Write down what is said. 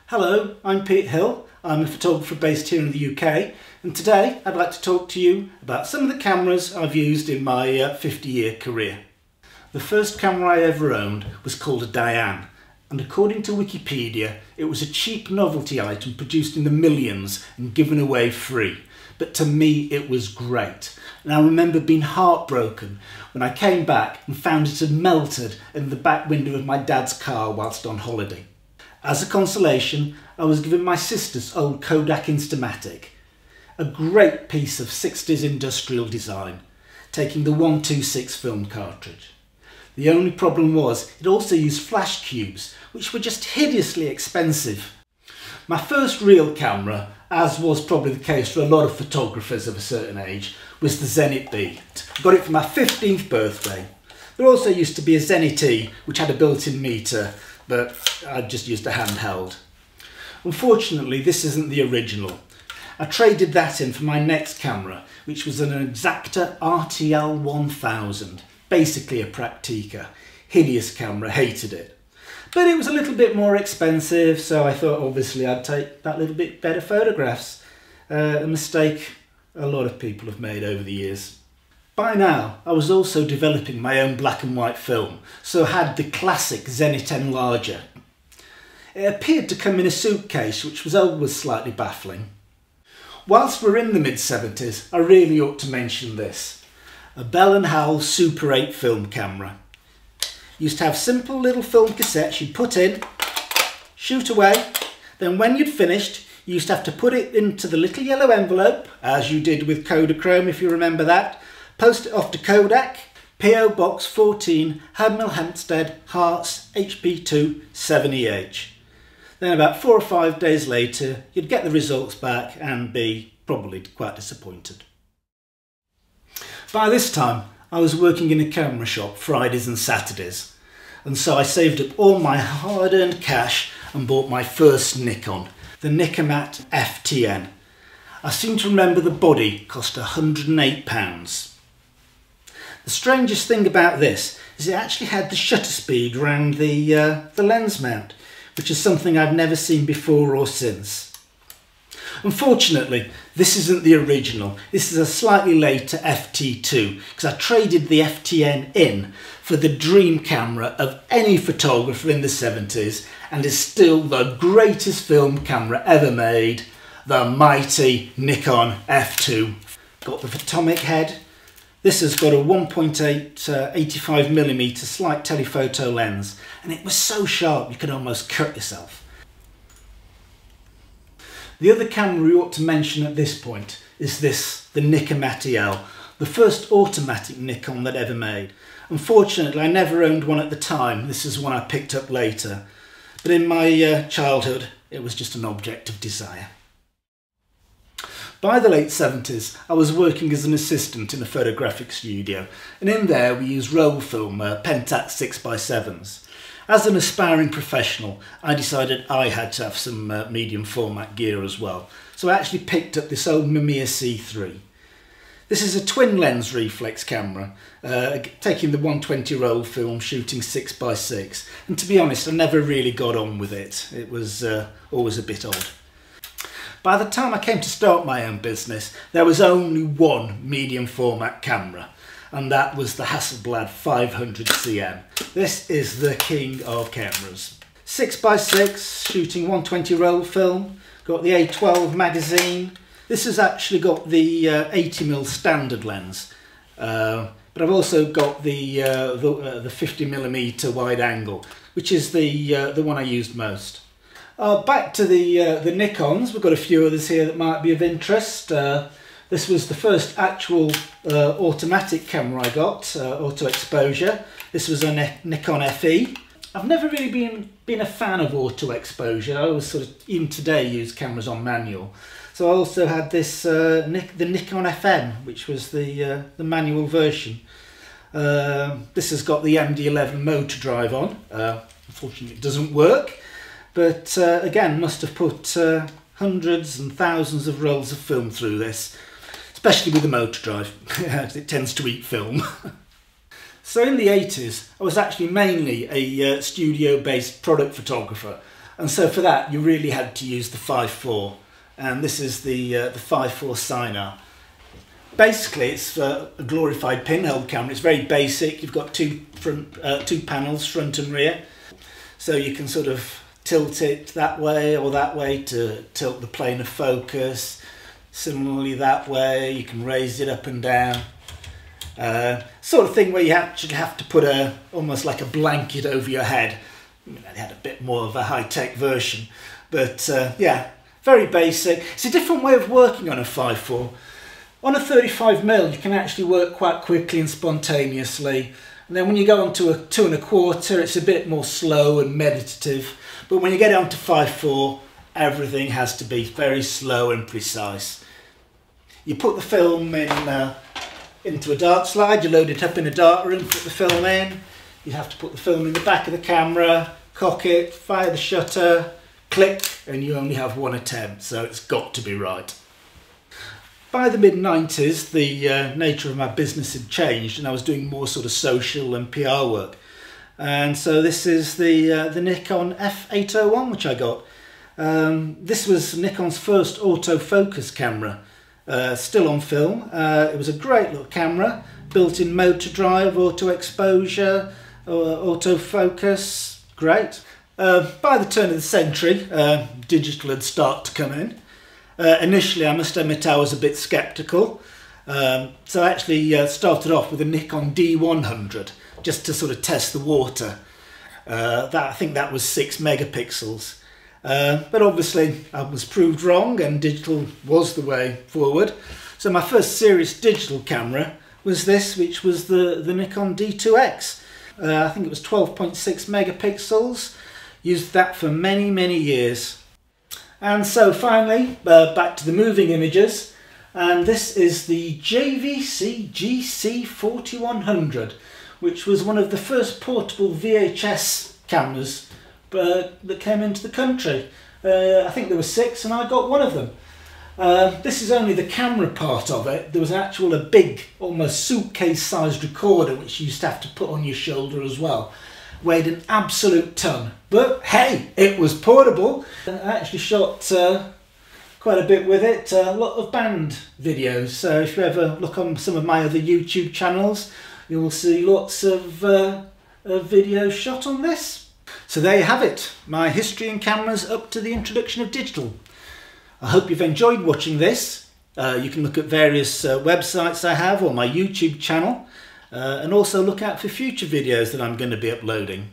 Hello, I'm Pete Hill. I'm a photographer based here in the UK, and today I'd like to talk to you about some of the cameras I've used in my 50-year career. The first camera I ever owned was called a Diane, and according to Wikipedia it was a cheap novelty item produced in the millions and given away free. But to me it was great, and I remember being heartbroken when I came back and found it had melted in the back window of my dad's car whilst on holiday. As a consolation, I was given my sister's old Kodak Instamatic, a great piece of 60s industrial design, taking the 126 film cartridge. The only problem was it also used flash cubes, which were just hideously expensive. My first real camera, as was probably the case for a lot of photographers of a certain age, was the Zenit B. I got it for my 15th birthday. There also used to be a Zenit E, which had a built-in meter, but I just used a handheld. Unfortunately, this isn't the original. I traded that in for my next camera, which was an Exacta RTL 1000, basically a Praktica. Hideous camera, hated it. But it was a little bit more expensive, so I thought obviously I'd take that little bit better photographs. A mistake a lot of people have made over the years. By now, I was also developing my own black and white film, so I had the classic Zenit Enlarger. It appeared to come in a suitcase, which was always slightly baffling. Whilst we're in the mid-70s, I really ought to mention this. A Bell & Howell Super 8 film camera. Used to have simple little film cassettes you'd put in, shoot away, then when you'd finished, you used to have to put it into the little yellow envelope, as you did with Kodachrome if you remember that, post it off to Kodak, PO Box 14, Hadmill Hempstead, Hearts, HP2 7EH. Then about 4 or 5 days later, you'd get the results back and be probably quite disappointed. By this time, I was working in a camera shop Fridays and Saturdays, and so I saved up all my hard-earned cash and bought my first Nikon, the Nikomat FTN. I seem to remember the body cost £108. The strangest thing about this is it actually had the shutter speed around the lens mount, which is something I've never seen before or since. Unfortunately, this isn't the original. This is a slightly later FT2, because I traded the FTN in for the dream camera of any photographer in the 70s, and is still the greatest film camera ever made, the mighty Nikon F2. Got the Photomic head. This has got a 1.8 85mm slight telephoto lens, and it was so sharp you could almost cut yourself. The other camera we ought to mention at this point is the Nikomat EL, the first automatic Nikon that ever made. Unfortunately, I never owned one at the time. This is one I picked up later. But in my childhood, it was just an object of desire. By the late 70s, I was working as an assistant in a photographic studio, and in there we used roll film, Pentax 6x7s. As an aspiring professional, I decided I had to have some medium format gear as well, so I actually picked up this old Mamiya C3. This is a twin lens reflex camera, taking the 120 roll film, shooting 6x6, and to be honest, I never really got on with it. It was always a bit odd. By the time I came to start my own business, there was only one medium format camera, and that was the Hasselblad 500cm. This is the king of cameras. 6x6, shooting 120 roll film, got the A12 magazine. This has actually got the 80mm standard lens, but I've also got the 50mm wide angle, which is the one I used most. Back to the Nikons. We've got a few others here that might be of interest. This was the first actual automatic camera I got, auto exposure. This was a Nikon FE. I've never really been a fan of auto exposure. I always sort of, even today, use cameras on manual. So I also had this the Nikon FM, which was the manual version. This has got the MD11 motor drive on. Unfortunately, it doesn't work. But again, must have put hundreds and thousands of rolls of film through this, especially with the motor drive, it tends to eat film. So in the 80s, I was actually mainly a studio-based product photographer. And so for that you really had to use the 5.4, and this is the 5.4 Sinar. Basically it's a glorified pinhole camera. It's very basic. You've got two panels, front and rear, so you can sort of tilt it that way or that way to tilt the plane of focus. Similarly that way you can raise it up and down. Sort of thing where you actually have to put almost like a blanket over your head. I mean, they had a bit more of a high-tech version, but yeah, very basic. It's a different way of working on a 5.4. On a 35mm you can actually work quite quickly and spontaneously, and then when you go on to a 2.25 it's a bit more slow and meditative, but when you get on to 5.4 everything has to be very slow and precise. You put the film in into a dart slide, you load it up in a dart room, put the film in, you have to put the film in the back of the camera, cock it, fire the shutter, click, and you only have one attempt, so it's got to be right. By the mid-90s the nature of my business had changed and I was doing more sort of social and PR work, and so this is the Nikon F801 which I got. This was Nikon's first autofocus camera. Still on film. It was a great little camera, built-in motor drive, auto exposure, autofocus, great. By the turn of the century, digital had started to come in. Initially, I must admit, I was a bit sceptical, so I actually started off with a Nikon D100 just to sort of test the water. I think that was 6 megapixels. But obviously I was proved wrong and digital was the way forward. So my first serious digital camera was this, which was the Nikon D2X. I think it was 12.6 megapixels. Used that for many years. And so finally back to the moving images, and this is the JVC GC4100, which was one of the first portable VHS cameras that came into the country. I think there were 6 and I got one of them. This is only the camera part of it. There was a big, almost suitcase sized recorder which you used to have to put on your shoulder as well. Weighed an absolute ton, but hey, it was portable. I actually shot quite a bit with it, a lot of band videos, so if you ever look on some of my other YouTube channels you will see lots of videos shot on this. So there you have it, my history in cameras up to the introduction of digital. I hope you've enjoyed watching this. You can look at various websites I have or my YouTube channel, and also look out for future videos that I'm going to be uploading.